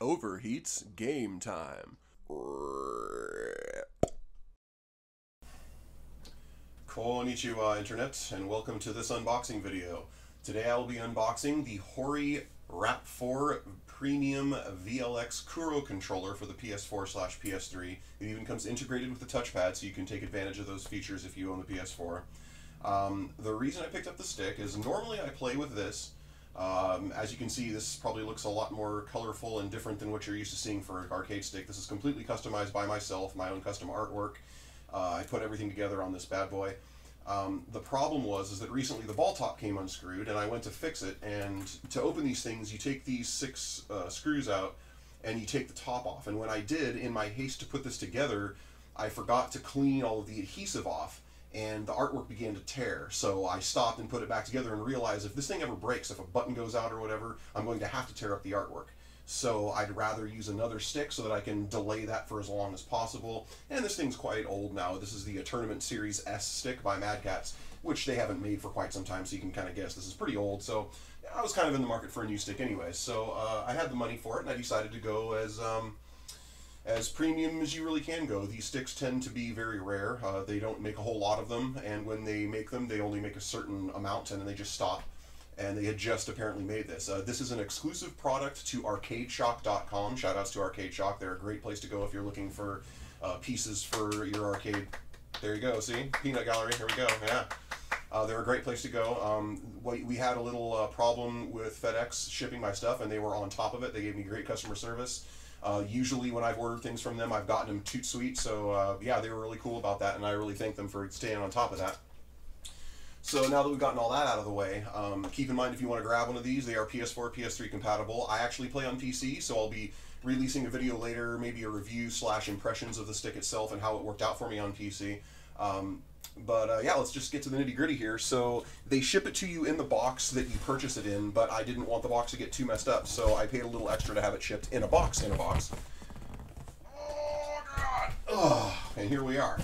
Overheats game time. Konnichiwa Internet, and welcome to this unboxing video. Today I will be unboxing the HORI RAP4 Premium VLX KURO controller for the PS4/PS3. It even comes integrated with the touchpad, so you can take advantage of those features if you own the PS4. The reason I picked up the stick is normally I play with this. As you can see, this probably looks a lot more colorful and different than what you're used to seeing for an arcade stick. This is completely customized by myself, my own custom artwork. I put everything together on this bad boy. The problem is that recently the ball top came unscrewed, and I went to fix it. And to open these things, you take these 6 screws out, and you take the top off. And when I did, in my haste to put this together, I forgot to clean all of the adhesive off, and the artwork began to tear. So I stopped and put it back together and realized if this thing ever breaks, if a button goes out or whatever, I'm going to have to tear up the artwork. So I'd rather use another stick so that I can delay that for as long as possible. And this thing's quite old now. This is the Tournament Series S stick by Mad Catz, which they haven't made for quite some time, so you can kind of guess this is pretty old. So I was kind of in the market for a new stick anyway. So I had the money for it, and I decided to go as premium as you really can go. These sticks tend to be very rare. They don't make a whole lot of them, and when they make them, they only make a certain amount, and then they just stop. And they had just apparently made this. This is an exclusive product to Arcadeshock.com. Shoutouts to Arcadeshock. They're a great place to go if you're looking for pieces for your arcade. There you go, see? Peanut Gallery, here we go, yeah. They're a great place to go. We had a little problem with FedEx shipping my stuff, and they were on top of it. They gave me great customer service. Usually when I've ordered things from them, I've gotten them toot sweet, so yeah, they were really cool about that, and I really thank them for staying on top of that. So now that we've gotten all that out of the way, keep in mind if you want to grab one of these, they are PS4, PS3 compatible. I actually play on PC, so I'll be releasing a video later, maybe a review / impressions of the stick itself and how it worked out for me on PC. Yeah, let's just get to the nitty gritty here. So they ship it to you in the box that you purchase it in, but I didn't want the box to get too messed up, so I paid a little extra to have it shipped in a box. Oh god! Oh, and here we are.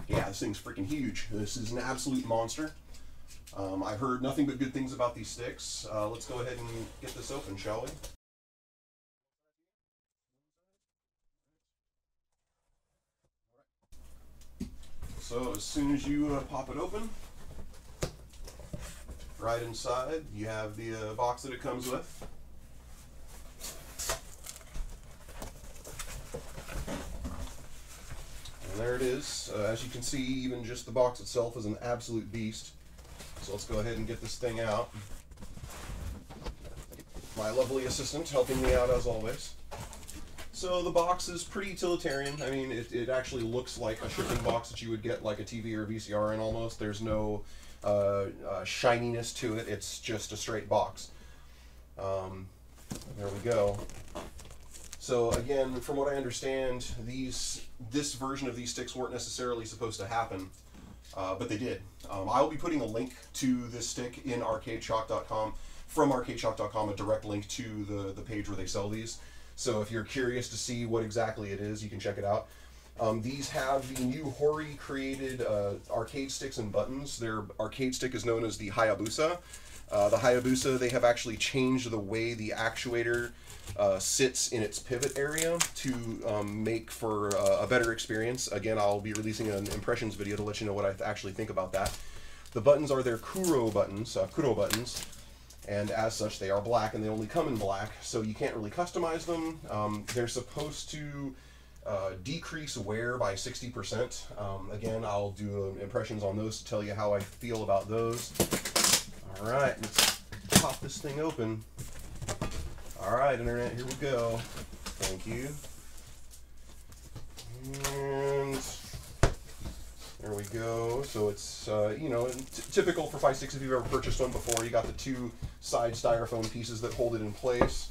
Yeah, this thing's freaking huge. This is an absolute monster. I've heard nothing but good things about these sticks. Let's go ahead and get this open, shall we? So as soon as you pop it open, right inside you have the box that it comes with. And there it is. As you can see, even just the box itself is an absolute beast. So let's go ahead and get this thing out. My lovely assistant helping me out as always. So the box is pretty utilitarian. I mean, it actually looks like a shipping box that you would get like a TV or a VCR in almost. There's no shininess to it. It's just a straight box. There we go. So again, from what I understand, this version of these sticks weren't necessarily supposed to happen, but they did. I'll be putting a link to this stick in Arcadeshock.com, from Arcadeshock.com, a direct link to the page where they sell these. So if you're curious to see what exactly it is, you can check it out. These have the new HORI created arcade sticks and buttons. Their arcade stick is known as the Hayabusa. The Hayabusa, they have actually changed the way the actuator sits in its pivot area to make for a better experience. Again, I'll be releasing an impressions video to let you know what I actually think about that. The buttons are their KURO buttons, and as such they are black, and they only come in black, so you can't really customize them. They're supposed to decrease wear by 60%. Again, I'll do impressions on those to tell you how I feel about those. Alright, let's pop this thing open. Alright, Internet, here we go. Thank you. And there we go. So it's, you know, typical for Fi Sticks if you've ever purchased one before. You got the 2 side styrofoam pieces that hold it in place,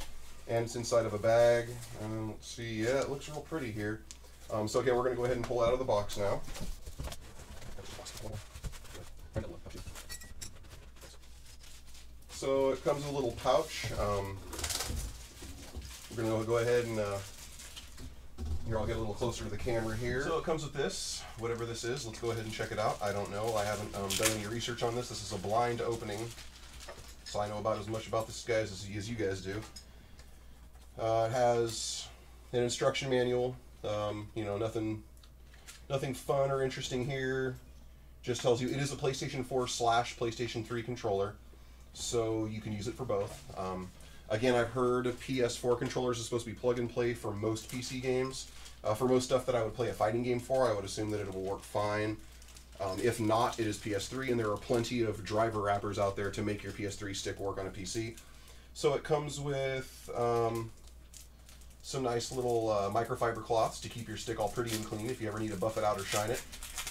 and it's inside of a bag. Let's see, yeah, it looks real pretty here. So okay, we're going to go ahead and pull it out of the box now. So it comes in a little pouch. We're going to go ahead and here, I'll get a little closer to the camera here. So it comes with this, whatever this is. Let's go ahead and check it out. I don't know. I haven't done any research on this. This is a blind opening, so I know about as much about this guys as you guys do. It has an instruction manual. You know, nothing fun or interesting here. Just tells you it is a PlayStation 4 / PlayStation 3 controller, so you can use it for both. Again, I've heard PS4 controllers are supposed to be plug and play for most PC games. For most stuff that I would play a fighting game for, I would assume that it will work fine. If not, it is PS3, and there are plenty of driver wrappers out there to make your PS3 stick work on a PC. So it comes with some nice little microfiber cloths to keep your stick all pretty and clean if you ever need to buff it out or shine it.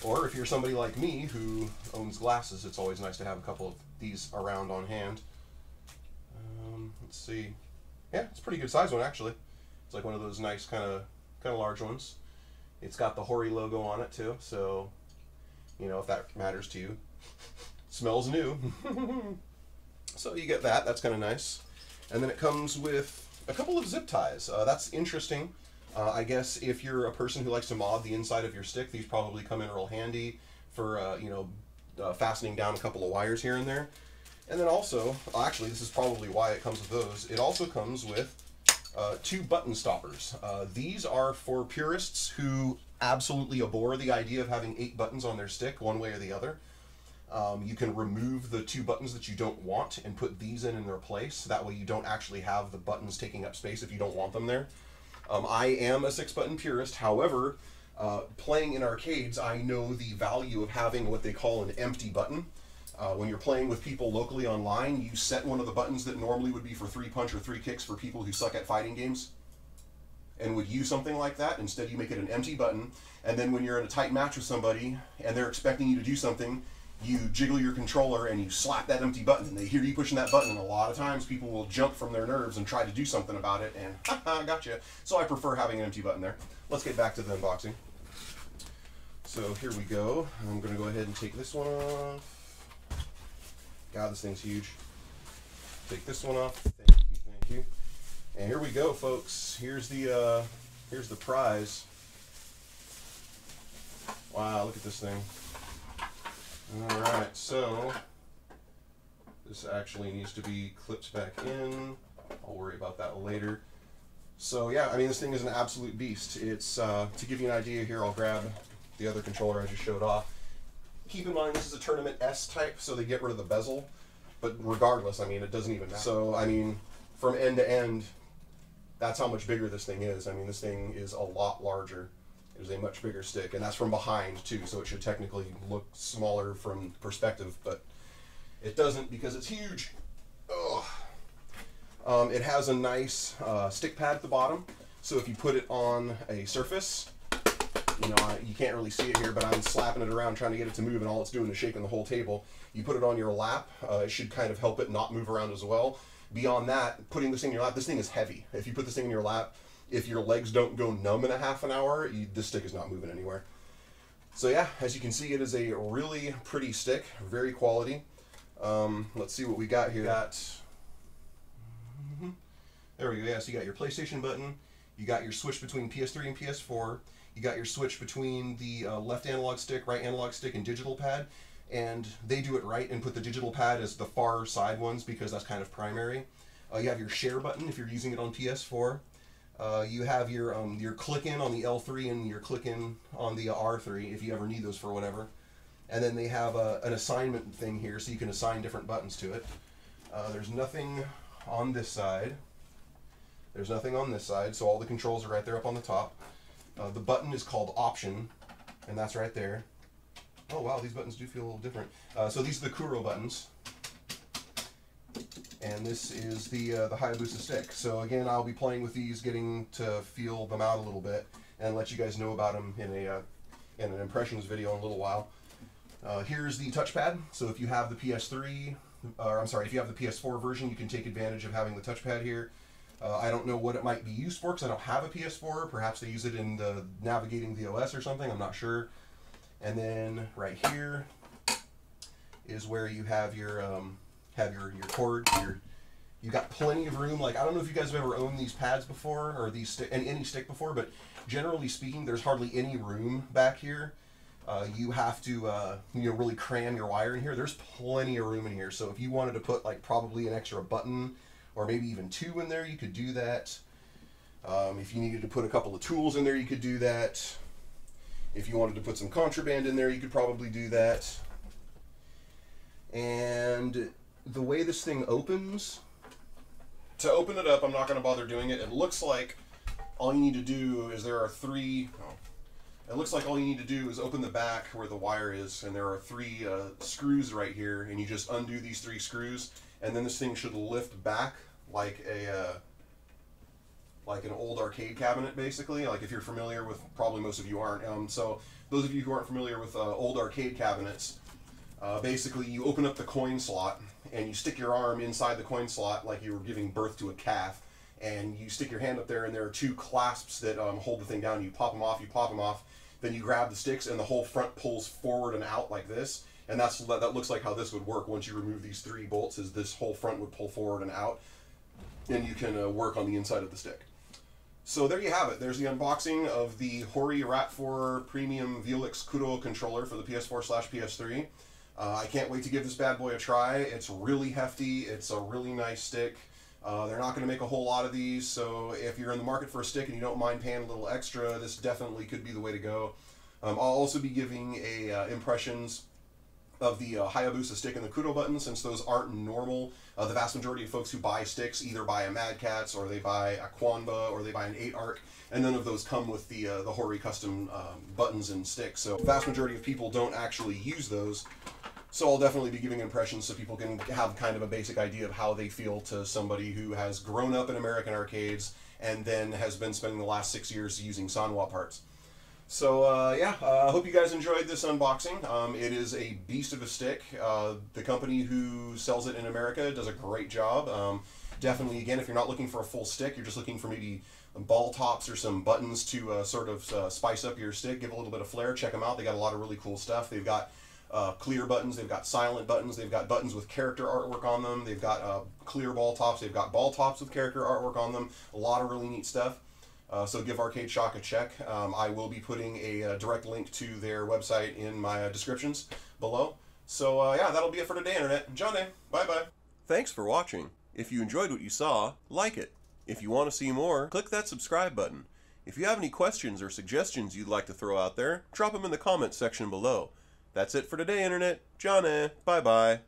Or if you're somebody like me who owns glasses, it's always nice to have a couple of these around on hand. Let's see. Yeah, it's a pretty good size one, actually. It's like one of those nice kind of large ones. It's got the HORI logo on it too, so you know if that matters to you. Smells new. So you get that. That's kind of nice. And then it comes with a couple of zip ties. That's interesting. I guess if you're a person who likes to mod the inside of your stick, these probably come in real handy for you know, fastening down a couple of wires here and there. And then also, actually, this is probably why it comes with those. It also comes with 2 button stoppers. These are for purists who absolutely abhor the idea of having 8 buttons on their stick, one way or the other. You can remove the 2 buttons that you don't want and put these in their place. That way you don't actually have the buttons taking up space if you don't want them there. I am a 6-button purist. However, playing in arcades, I know the value of having what they call an empty button. When you're playing with people locally online, you set one of the buttons that normally would be for 3 punch or 3 kicks for people who suck at fighting games and would use something like that. Instead, you make it an empty button, and then when you're in a tight match with somebody and they're expecting you to do something, you jiggle your controller and you slap that empty button, and they hear you pushing that button, and a lot of times people will jump from their nerves and try to do something about it, and haha, gotcha. So I prefer having an empty button there. Let's get back to the unboxing. So here we go. I'm going to go ahead and take this one off. God, this thing's huge. Take this one off. Thank you, thank you. And here we go, folks. Here's the prize. Wow, look at this thing. All right, so this actually needs to be clipped back in. I'll worry about that later. So yeah, I mean, this thing is an absolute beast. It's to give you an idea here, I'll grab the other controller I just showed off. Keep in mind, this is a Tournament S type, so they get rid of the bezel. But regardless, I mean, it doesn't even matter. So, I mean, from end to end, that's how much bigger this thing is. I mean, this thing is a lot larger. It is a much bigger stick, and that's from behind, too, so it should technically look smaller from perspective, but it doesn't because it's huge. Ugh. It has a nice stick pad at the bottom, so if you put it on a surface, you know, you can't really see it here, but I'm slapping it around trying to get it to move, and all it's doing is shaking the whole table. You put it on your lap, it should kind of help it not move around as well. Beyond that, putting this thing in your lap, this thing is heavy. If you put this thing in your lap, if your legs don't go numb in a half an hour, this stick is not moving anywhere. So yeah, as you can see, it is a really pretty stick, very quality. Let's see what we got here. There we go. Yeah, so you got your PlayStation button, you got your switch between PS3 and PS4, you got your switch between the left analog stick, right analog stick, and digital pad. And they do it right and put the digital pad as the far side ones because that's kind of primary. You have your share button if you're using it on PS4. You have your click in on the L3 and your click in on the R3 if you ever need those for whatever. And then they have an assignment thing here so you can assign different buttons to it. There's nothing on this side. There's nothing on this side, so all the controls are right there up on the top. The button is called Option, and that's right there. Oh wow, these buttons do feel a little different. So these are the KURO buttons. And this is the Hayabusa stick. So again, I'll be playing with these, getting to feel them out a little bit, and let you guys know about them in an impressions video in a little while. Here's the touchpad. So if you have the PS3, or I'm sorry, if you have the PS4 version, you can take advantage of having the touchpad here. I don't know what it might be used for because I don't have a PS4. Perhaps they use it in the navigating the OS or something. I'm not sure. And then right here is where you have your cord. You got plenty of room. Like, I don't know if you guys have ever owned these pads before or these any stick before, but generally speaking, there's hardly any room back here. You have to really cram your wire in here. There's plenty of room in here. So if you wanted to put like probably an extra button or maybe even 2 in there, you could do that. If you needed to put a couple of tools in there, you could do that. If you wanted to put some contraband in there, you could probably do that. And the way this thing opens, to open it up, I'm not going to bother doing it. It looks like all you need to do is it looks like all you need to do is open the back where the wire is, and there are 3 screws right here, and you just undo these 3 screws, and then this thing should lift back like an old arcade cabinet, basically. Like, if you're familiar with, probably most of you aren't. So those of you who aren't familiar with old arcade cabinets, basically you open up the coin slot and you stick your arm inside the coin slot like you were giving birth to a calf, and you stick your hand up there, and there are 2 clasps that hold the thing down. You pop them off, then you grab the sticks, and the whole front pulls forward and out like this. And that looks like how this would work once you remove these 3 bolts, is this whole front would pull forward and out, and you can work on the inside of the stick. So there you have it. There's the unboxing of the HORI RAP4 Premium VLX KURO controller for the PS4/PS3. I can't wait to give this bad boy a try. It's really hefty. It's a really nice stick. They're not going to make a whole lot of these, so if you're in the market for a stick and you don't mind paying a little extra, this definitely could be the way to go. I'll also be giving impressions of the Hayabusa stick and the Kuro button, since those aren't normal. The vast majority of folks who buy sticks either buy a Mad Catz, or they buy a Quanba, or they buy an 8-arc, and none of those come with the HORI custom buttons and sticks. So the vast majority of people don't actually use those. So I'll definitely be giving impressions so people can have kind of a basic idea of how they feel to somebody who has grown up in American arcades and then has been spending the last 6 years using Sanwa parts. So yeah, I hope you guys enjoyed this unboxing. It is a beast of a stick. The company who sells it in America does a great job. Definitely, again, if you're not looking for a full stick, you're just looking for maybe ball tops or some buttons to sort of spice up your stick, give a little bit of flair, check them out. They got a lot of really cool stuff. They've got clear buttons, they've got silent buttons, they've got buttons with character artwork on them, they've got clear ball tops, they've got ball tops with character artwork on them. A lot of really neat stuff. So give Arcadeshock a check. I will be putting a direct link to their website in my descriptions below. So yeah, that'll be it for today, Internet. Johnny, bye-bye. Thanks for watching. If you enjoyed what you saw, like it. If you want to see more, click that subscribe button. If you have any questions or suggestions you'd like to throw out there, drop them in the comments section below. That's it for today, Internet. Johnny, bye-bye.